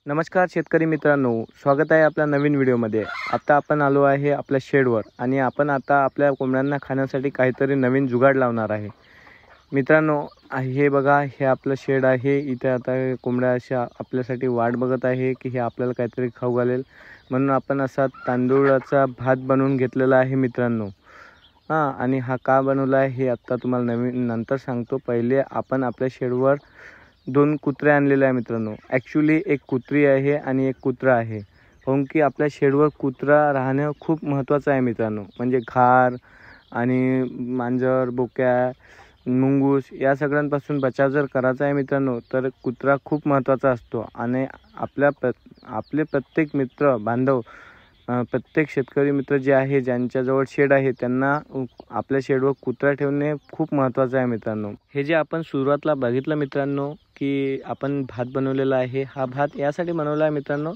नमस्कार शेतकरी मित्रांनो, स्वागत आहे आपल्या नवीन व्हिडिओमध्ये। आता आपण आलो आहे आपल्या शेडवर आणि आपण आता आपल्या कोंबड्यांना खाण्यासाठी काहीतरी नवीन जुगाड लावणार आहे। मित्रांनो, हे बघा, हे आपलं शेड आहे। इथे आता कोंबड्या अशा आपल्यासाठी वाट बघत आहे की हे आपल्याला काहीतरी खाऊ घालेल, म्हणून आपण असा तांदूळाचा भात बनवून घेतलेला आहे मित्रांनो। आणि हा का बनवला आहे हे आता तुम्हाला नंतर सांगतो। पहिले आपण आपल्या शेडवर 2 कुत्रे आणलेले आहे मित्रांनो। ॲक्च्युली एक कुत्री आहे आणि एक कुत्रा आहे, काऊन की आपल्या शेडवर कुत्रा राहणं खूप महत्त्वाचं आहे मित्रांनो। म्हणजे घार आणि मांजर, बोक्या, मुंगूस या सगळ्यांपासून बचाव जर करायचा आहे मित्रांनो, तर कुत्रा खूप महत्त्वाचा असतो। आणि आपले प्रत्येक मित्र बांधव, प्रत्येक शेतकरी मित्र जे आहे ज्यांच्याजवळ शेड आहे त्यांना आपल्या शेडवर कुत्रा ठेवणे खूप महत्त्वाचं आहे मित्रांनो। हे जे आपण सुरुवातीला बघितलं मित्रांनो की आपण भात बनवलेला आहे, हा भात यासाठी बनवला आहे मित्रांनो,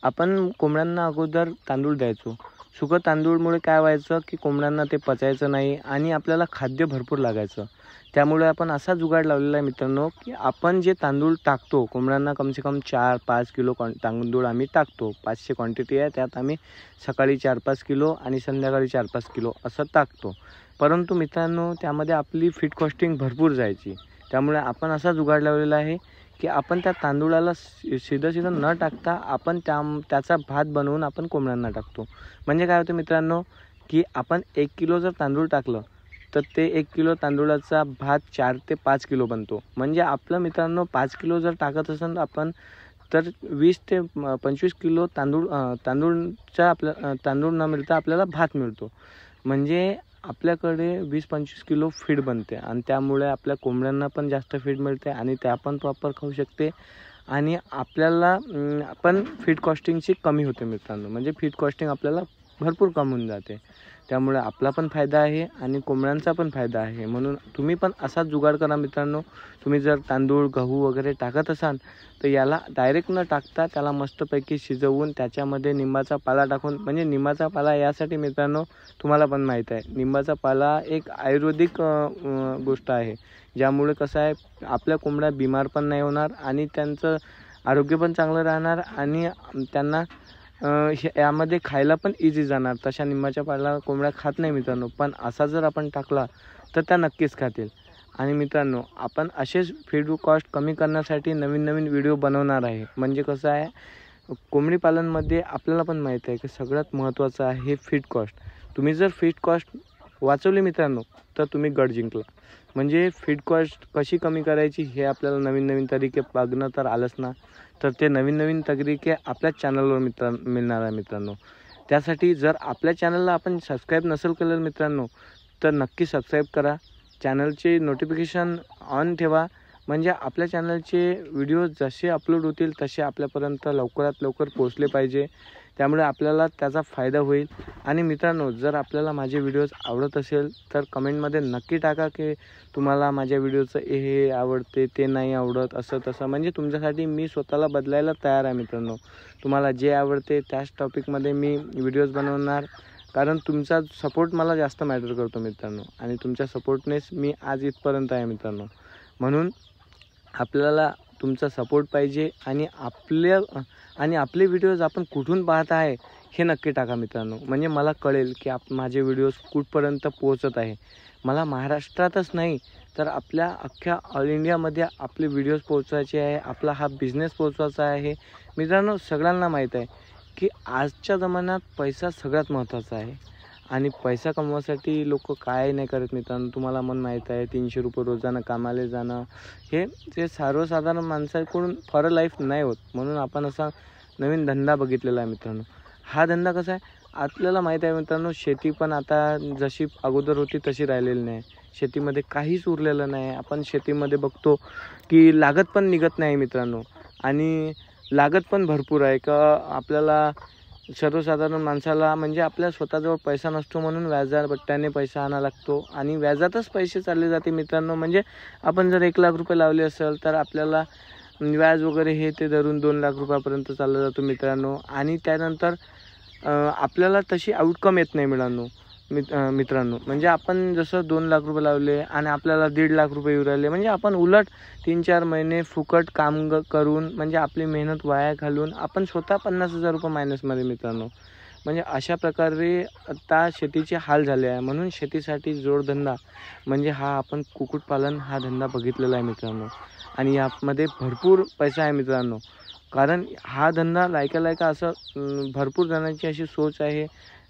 आपण कोंबड्यांना अगोदर तांदूळ द्यायचो। सुकं तांदूळमुळे काय व्हायचं की कोंबड्यांना ते पचायचं नाही आणि आपल्याला खाद्य भरपूर लागायचं। त्यामुळे आपण असा जुगाड लावलेला आहे मित्रांनो की आपण जे तांदूळ टाकतो कोंबड्यांना, कम से कम 4-5 किलो तांदूळ आम्ही टाकतो। 500 क्वांटिटी आहे, त्यात आम्ही सकाळी 4-5 किलो आणि संध्याकाळी 4-5 किलो असं टाकतो। परंतु मित्रांनो, त्यामध्ये आपली फीड कॉस्टिंग भरपूर जायची। त्यामुळे आपण असा जुगाड लावलेला आहे की आपण त्या तांदूळाला सीधं न टाकता आपण त्याचा भात बनवून आपण कोंबड्यांना टाकतो। म्हणजे काय होतं मित्रांनो की आपण 1 किलो जर तांदूळ टाकलं तर ते 1 किलो तांदूळाचा भात 4 ते 5 किलो बनतो। म्हणजे आपलं मित्रांनो 5 किलो जर टाकत असेल आपण, तर 20 ते 25 किलो तांदूळ न मिळता आपल्याला भात मिळतो। म्हणजे आपल्याकडे 20-25 किलो फीड बनते आणि त्यामुळे आपल्या कोंबड्यांना पण जास्त फीड मिळते आणि त्या पण प्रॉपर खाऊ शकते आणि आपल्याला पण फीड कॉस्टिंगची कमी होते मित्रांनो। म्हणजे फीड कॉस्टिंग आपल्याला भरपूर कमी होऊन जाते। त्यामुळे आपला पण फायदा आहे आणि कोंबड्यांचा पण फायदा आहे। म्हणून तुम्ही पण असाच जुगाड करा मित्रांनो। तुम्ही जर तांदूळ, गहू वगैरे टाकत असाल तर याला डायरेक्ट न टाकता त्याला मस्तपैकी शिजवून त्याच्यामध्ये निंबाचा पाला टाकून, म्हणजे निंबाचा पाला यासाठी मित्रांनो, तुम्हाला पण माहीत आहे निंबाचा पाला एक आयुर्वेदिक गोष्ट आहे, ज्यामुळे कसं आहे आपल्या कोंबड्या बिमार पण नाही होणार आणि त्यांचं आरोग्य पण चांगलं राहणार आणि त्यांना यामध्ये खायला पण इझी जाणार। तशा निंबाच्या पाला कोंबड्या खात नाही मित्रांनो, पण असा जर आपण टाकला तर त्या नक्कीच खातील। आणि मित्रांनो, आपण असेच फीड कॉस्ट कमी करण्यासाठी नवीन व्हिडिओ बनवणार आहे। म्हणजे कसं आहे, कोंबडी पालनमध्ये आपल्याला पण माहीत आहे की सगळ्यात महत्त्वाचं आहे फीड कॉस्ट। तुम्ही जर फीड कॉस्ट वाचवली मित्रांनो तर तुम्ही गड जिंकला। म्हणजे फीड कॉस्ट कशी कमी करायची हे आपल्याला नवीन तरीके बघणं तर आलंच ना, तर ते नवीन तरीके आपल्याच चॅनलवर मिळणार आहे मित्रांनो। त्यासाठी जर आपल्या चॅनलला आपण सबस्क्राईब नसेल केलं मित्रांनो, तर नक्की सबस्क्राईब करा। चॅनलचे नोटिफिकेशन ऑन ठेवा, म्हणजे आपल्या चॅनलचे व्हिडिओ जसे अपलोड होतील तसे आपल्यापर्यंत लवकरात लवकर पोहोचले पाहिजे। त्यामुळे आपल्याला त्याचा फायदा होईल। आणि मित्रांनो, जर आपल्याला माझे व्हिडिओज आवडत असेल तर कमेंटमध्ये नक्की टाका की तुम्हाला माझ्या व्हिडिओचं हे आवडते, ते नाही आवडत, असं तसं। म्हणजे तुमच्यासाठी मी स्वतःला बदलायला तयार आहे मित्रांनो। तुम्हाला जे आवडते त्याच टॉपिकमध्ये मी व्हिडिओज बनवणार, कारण तुमचा सपोर्ट मला जास्त मॅटर करतो मित्रांनो आणि तुमच्या सपोर्टनेच मी आज इथपर्यंत आहे मित्रांनो। म्हणून आपल्याला तुमचा सपोर्ट पाहिजे आणि आपले व्हिडिओज आपण कुठून पाहत आहे हे नक्की टाका मित्रांनो। म्हणजे मला कळेल की माझे व्हिडिओज कुठपर्यंत पोहोचत आहे। मला महाराष्ट्रातच नाही तर आपल्या अख्ख्या ऑल इंडियामध्ये आपले व्हिडिओज पोहोचवायचे आहे, आपला हा बिझनेस पोहोचवायचा आहे मित्रांनो। सगळ्यांना माहीत आहे की आजच्या जमान्यात पैसा सगळ्यात महत्त्वाचा आहे आणि पैसा कमवायसाठी लोक काय नाही करत मित्रांनो। तुम्हाला मन माहीत आहे, 300 रुपये रोजानं कामाला जाणं हे जे सर्वसाधारण माणसाकडून फॉर लाईफ नाही होत। म्हणून आपण असा नवीन धंदा बघितलेला आहे मित्रांनो। हा धंदा कसा आहे, आपल्याला माहीत आहे मित्रांनो, शेती पण आता जशी अगोदर होती तशी राहिलेली नाही। शेतीमध्ये काहीच उरलेलं नाही। आपण शेतीमध्ये बघतो की लागत पण निघत नाही मित्रांनो आणि लागत पण भरपूर आहे का आपल्याला सर्वसाधारण माणसाला। म्हणजे आपल्या स्वतःजवळ पैसा नसतो म्हणून व्याजाबट्ट्याने पैसा आणावा लागतो आणि व्याजातच पैसे चालले जाते मित्रांनो। म्हणजे आपण जर 1 लाख रुपये लावले असेल तर आपल्याला व्याज वगैरे हे ते धरून 2 लाख रुपयापर्यंत चालला जातो मित्रांनो। आणि त्यानंतर आपल्याला तशी आउटकम येत नाही मित्रांनो। मित्रांनो, म्हणजे आपण जसं 2 लाख रुपये लावले आणि आपल्याला 1.5 लाख रुपये येऊ राहिले, म्हणजे आपण उलट 3-4 महिने फुकट काम करून म्हणजे आपली मेहनत वाया घालून आपण स्वतः 50,000 रुपये मायनसमध्ये मित्रांनो. म्हणजे अशा प्रकारे आता शेतीचे हाल झाले आहे. म्हणून शेतीसाठी जोडधंदा म्हणजे हा आपण कुक्कुटपालन हा धंदा बघितलेला आहे मित्रांनो. आणि यामध्ये भरपूर पैसा आहे मित्रांनो. कारण हा धंदा लायका असं भरपूर जणांची अशी सोच आहे,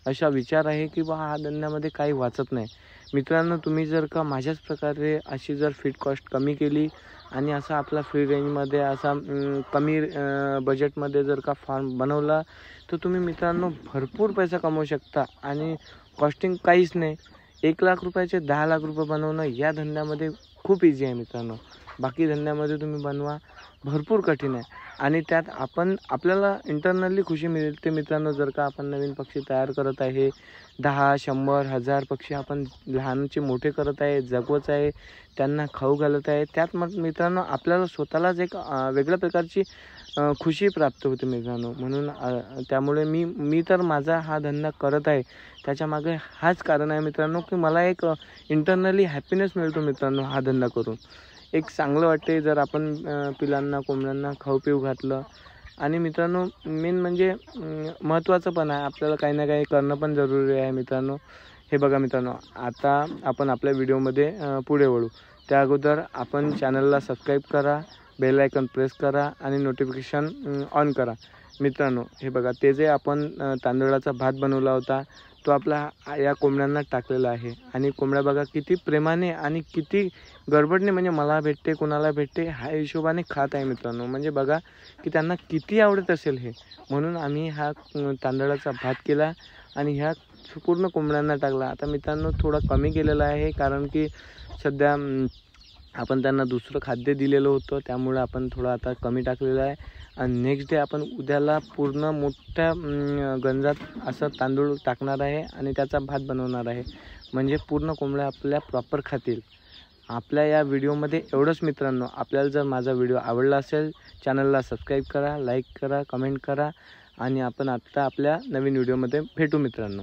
असा विचार आहे की बा हा धंद्यामध्ये काही वाचत नाही. मित्रांनो, तुम्ही जर का माझ्याच प्रकारे अशी जर फीड कॉस्ट कमी केली आणि असा आपला फ्री रेंजमध्ये असा कमी बजेटमध्ये जर का फार्म बनवला तर तुम्ही मित्रांनो भरपूर पैसा कमवू शकता. आणि कॉस्टिंग काहीच नाही. 1 लाख रुपयाचे 10 लाख रुपये बनवणं या धंद्यामध्ये खूप इझी आहे मित्रांनो. बाकी धंद्यामध्ये तुम्ही बनवा भरपूर कठीण आहे. आणि त्यात आपल्याला इंटरनली खुशी मिळते मित्रांनो. जर का आपण नवीन पक्षी तयार करत आहे, 10, 100, 1000 पक्षी आपण लहानचे मोठे करत आहे, जगवत आहे, त्यांना खाऊ घालत आहे, त्यात मग मित्रांनो आपल्याला स्वतःलाच एक वेगळ्या प्रकारची खुशी प्राप्त होते मित्रांनो. म्हणून त्यामुळे मी तर माझा हा धंदा करत आहे. त्याच्यामागे हाच कारण आहे मित्रांनो की मला एक इंटरनली हॅपीनेस मिळतो मित्रांनो हा धंदा करून. एक चांगलं वाटते जर आपण पिलांना कोंबड्यांना खाऊ पिऊ घातलं. आणि मित्रांनो मेन म्हणजे महत्त्वाचं पण आहे, आपल्याला काही ना काही करणं पण जरुरी आहे मित्रांनो. हे बघा मित्रांनो, आता आपण आपल्या व्हिडिओमध्ये पुढे वळू. त्या अगोदर आपण चॅनलला सबस्क्राईब करा, बेल आयकॉन प्रेस करा आणि नोटिफिकेशन ऑन करा. मित्रांनो हे बघा, ते जे आपण तांदळाचा भात बनवला होता तो आपला या कोंबड्यांना टाकलेला आहे. आणि कोंबड्या बघा किती प्रेमाने आणि किती गडबडने, म्हणजे मला भेटते कोणाला भेटते ह्या हिशोबाने खात आहे मित्रांनो. म्हणजे बघा की त्यांना किती आवडत असेल हे. म्हणून आम्ही हा तांदळाचा भात केला आणि ह्या पूर्ण कोंबड्यांना टाकला. आता मित्रांनो थोडा कमी केलेला आहे कारण की सध्या आपण त्यांना दुसरं खाद्य दिलेलं होतं, त्यामुळे आपण थोडं आता कमी टाकलेलं आहे. आणि नेक्स्ट डे आपण उद्याला पूर्ण मोठ्या गंजात असं तांदूळ टाकणार आहे आणि त्याचा भात बनवणार आहे. म्हणजे पूर्ण कोंबड्या आपल्या प्रॉपर खातील. आपल्या या व्हिडिओमध्ये एवढंच मित्रांनो. आपल्याला जर माझा व्हिडिओ आवडला असेल चॅनलला सबस्क्राईब करा, लाईक करा, कमेंट करा. आणि आपण आत्ता आपल्या नवीन व्हिडिओमध्ये भेटू मित्रांनो.